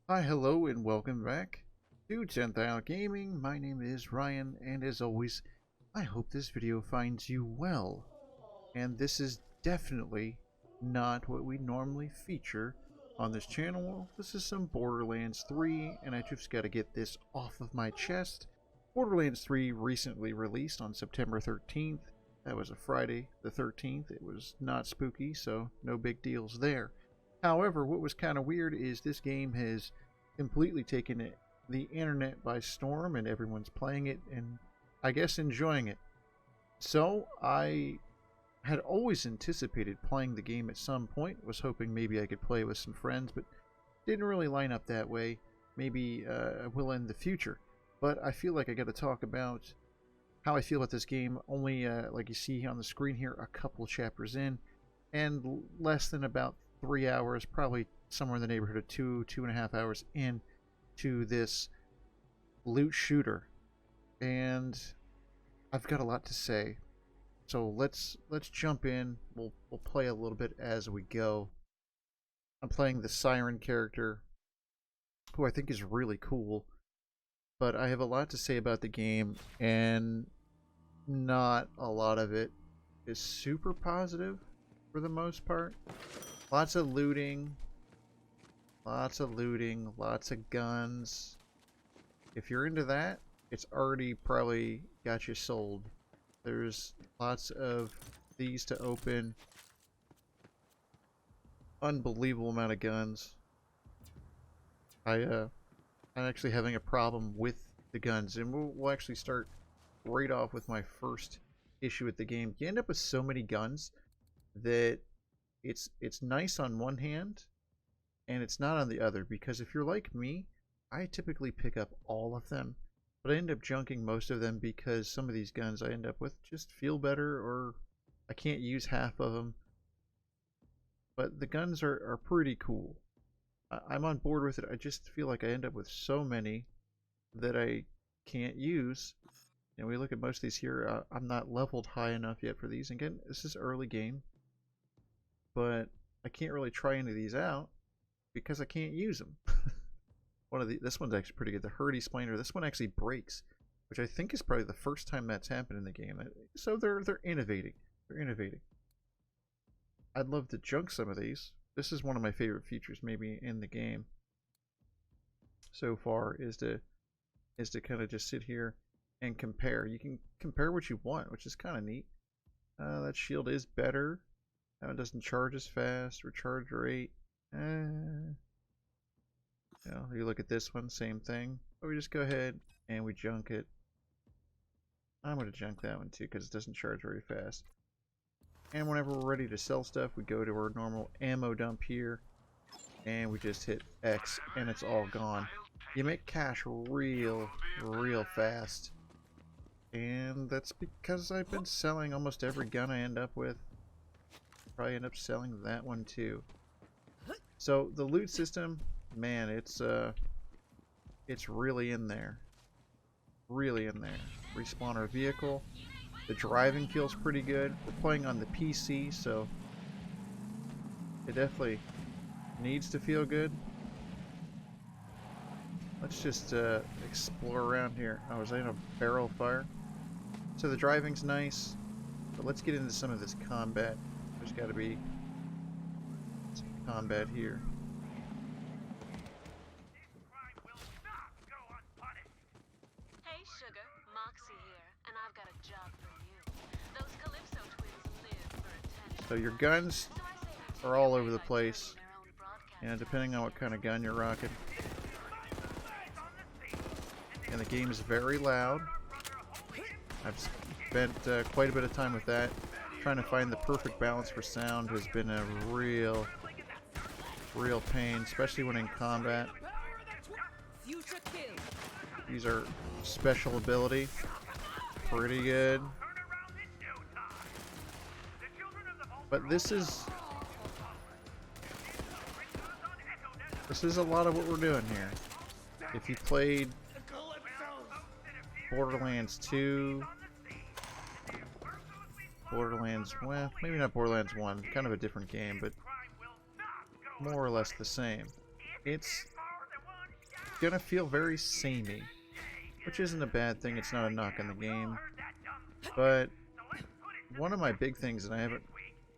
Hi, hello, and welcome back to 10th Hour Gaming. My name is Ryan, and as always, I hope this video finds you well. And this is definitely not what we normally feature on this channel. This is some Borderlands 3, and I just got to get this off of my chest. Borderlands 3 recently released on September 13th. That was a Friday the 13th. It was not spooky, so no big deals there. However, what was kind of weird is this game has completely taken the internet by storm, and everyone's playing it and I guess enjoying it. So I had always anticipated playing the game at some point, was hoping maybe I could play with some friends, but didn't really line up that way. Maybe I will in the future. But I feel like I got to talk about how I feel about this game. Only, like you see on the screen here, a couple chapters in, and less than about 3 hours, probably somewhere in the neighborhood of 2.5 hours into this loot shooter, and I've got a lot to say. So let's jump in. We'll play a little bit as we go. I'm playing the Siren character, who I think is really cool, but I have a lot to say about the game, and not a lot of it is super positive for the most part. Lots of looting, lots of guns. If you're into that, it's already probably got you sold. There's lots of these to open. Unbelievable amount of guns. I'm actually having a problem with the guns, and we'll actually start right off with my first issue with the game. You end up with so many guns that it's nice on one hand and it's not on the other, because if you're like me, I typically pick up all of them, but I end up junking most of them because some of these guns I end up with just feel better, or I can't use half of them. But the guns are pretty cool. I'm on board with it. I just feel like I end up with so many that I can't use. And we look at most of these here, I'm not leveled high enough yet for these. Again, this is early game, but I can't really try any of these out because I can't use them. This one's actually pretty good. The Hurdy Splainer. This one actually breaks, which I think is probably the first time that's happened in the game. So they're innovating. They're innovating. I'd love to junk some of these. This is one of my favorite features maybe in the game so far, is to kind of just sit here and compare. You can compare what you want, which is kind of neat. That shield is better. Now it doesn't charge as fast. Recharge rate. You know, you look at this one, same thing. But we just go ahead and we junk it. I'm going to junk that one too because it doesn't charge very fast. And whenever we're ready to sell stuff, we go to our normal ammo dump here, and we just hit X, and it's all gone. You make cash real fast. And that's because I've been selling almost every gun I end up with. Probably end up selling that one too. So the loot system, man, it's really in there. Really in there. Respawn our vehicle. The driving feels pretty good. We're playing on the PC, so it definitely needs to feel good. Let's just explore around here. I was in a barrel fire. So the driving's nice, but let's get into some of this combat. There's got to be some combat here. Hey sugar, Moxie here, and I've got a job for you. Those Calypso twins live for attention. So your guns are all over the place, and depending on what kind of gun you're rocking. And the game is very loud. I've spent quite a bit of time with that. Trying to find the perfect balance for sound has been a real pain, especially when in combat. These are special ability. Pretty good. But this is a lot of what we're doing here. If you played Borderlands 2, Borderlands, well, maybe not Borderlands 1, kind of a different game, but more or less the same. It's gonna feel very samey, which isn't a bad thing. It's not a knock on the game. But one of my big things, and I haven't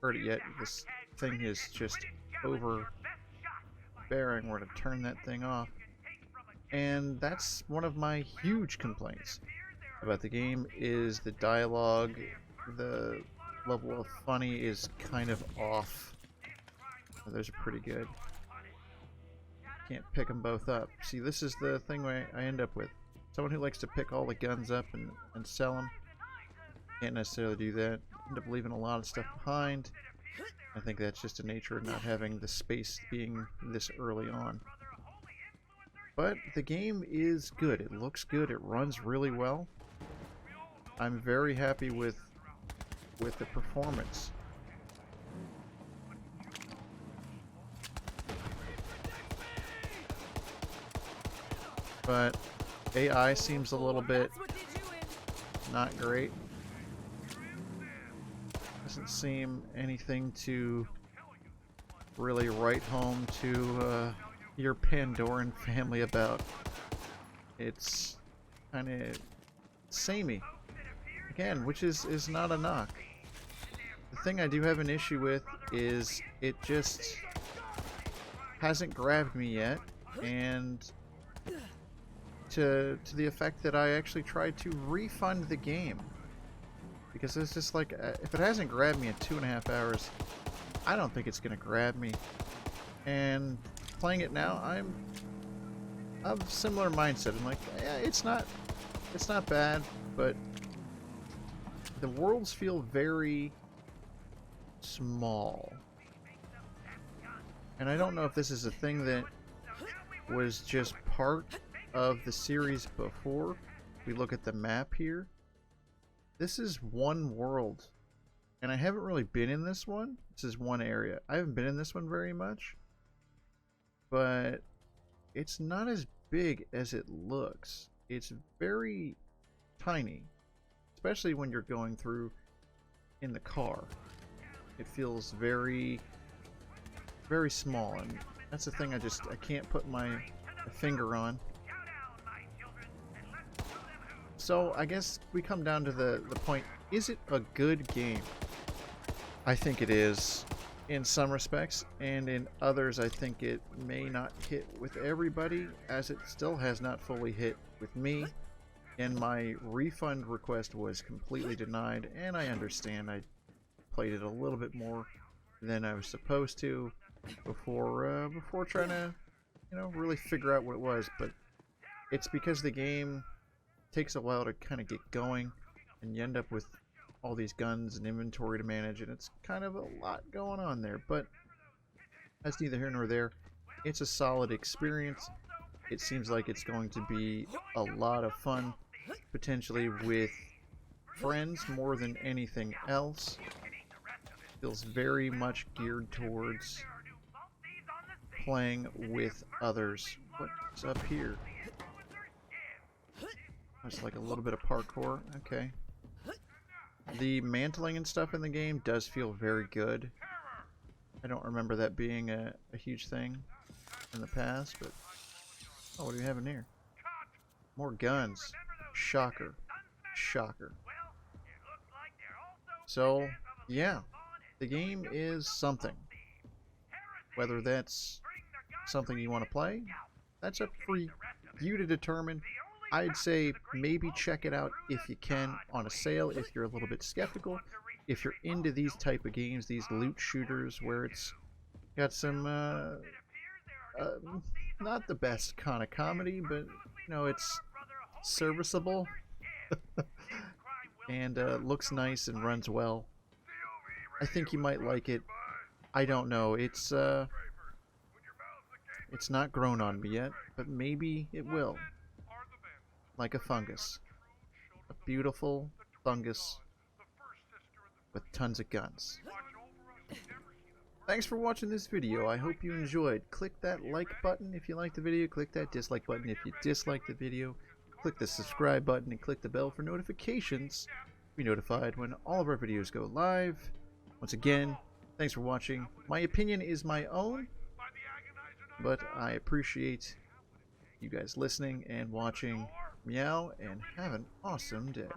heard it yet, this thing is just overbearing. We're going to turn that thing off. And that's one of my huge complaints about the game, is the dialogue. The level of funny is kind of off. Those are pretty good. Can't pick them both up. See, this is the thing I end up with. Someone who likes to pick all the guns up and sell them. Can't necessarily do that. End up leaving a lot of stuff behind. I think that's just the nature of not having the space being this early on. But the game is good. It looks good. It runs really well. I'm very happy with the performance. But AI seems a little bit not great. Doesn't seem anything to really write home to your Pandoran family about. It's kind of samey. Again, which is not a knock. The thing I do have an issue with is it just hasn't grabbed me yet, and to the effect that I actually tried to refund the game. Because it's just like, if it hasn't grabbed me in 2.5 hours, I don't think it's going to grab me. And playing it now, I'm of similar mindset. I'm like, yeah, it's not bad, but the worlds feel very small. And I don't know if this is a thing that was just part of the series before. We look at the map here. This is one world, and I haven't really been in this one. This is one area. I haven't been in this one very much, but it's not as big as it looks. It's very tiny, especially when you're going through in the car. It feels very, very small, and that's the thing I can't put my finger on. So I guess we come down to the point, is it a good game? I think it is in some respects, and in others I think it may not hit with everybody, as it still has not fully hit with me, and my refund request was completely denied, and I understand. I played it a little bit more than I was supposed to before trying to, really figure out what it was, but it's because the game takes a while to kind of get going, and you end up with all these guns and inventory to manage, and it's kind of a lot going on there. But that's neither here nor there. It's a solid experience. It seems like it's going to be a lot of fun, potentially with friends more than anything else. Feels very much geared towards playing with others. What's up here? It's like a little bit of parkour. Okay. The mantling and stuff in the game does feel very good. I don't remember that being a huge thing in the past, but... Oh, what do we have in here? More guns. Shocker. Shocker. So, yeah. The game is something. Whether that's something you want to play, that's up for you to determine. I'd say maybe check it out if you can on a sale, if you're a little bit skeptical. If you're into these type of games, these loot shooters where it's got some, not the best kind of comedy, but, it's serviceable. And looks nice and runs well. I think you might like it. I don't know. It's not grown on me yet, but maybe it will. Like a fungus. A beautiful fungus with tons of guns. Thanks for watching this video. I hope you enjoyed. Click that like button if you liked the video. Click that dislike button if you disliked the video. Click the subscribe button and click the bell for notifications. Be notified when all of our videos go live. Once again, thanks for watching. My opinion is my own, but I appreciate you guys listening and watching. Meow, and have an awesome day.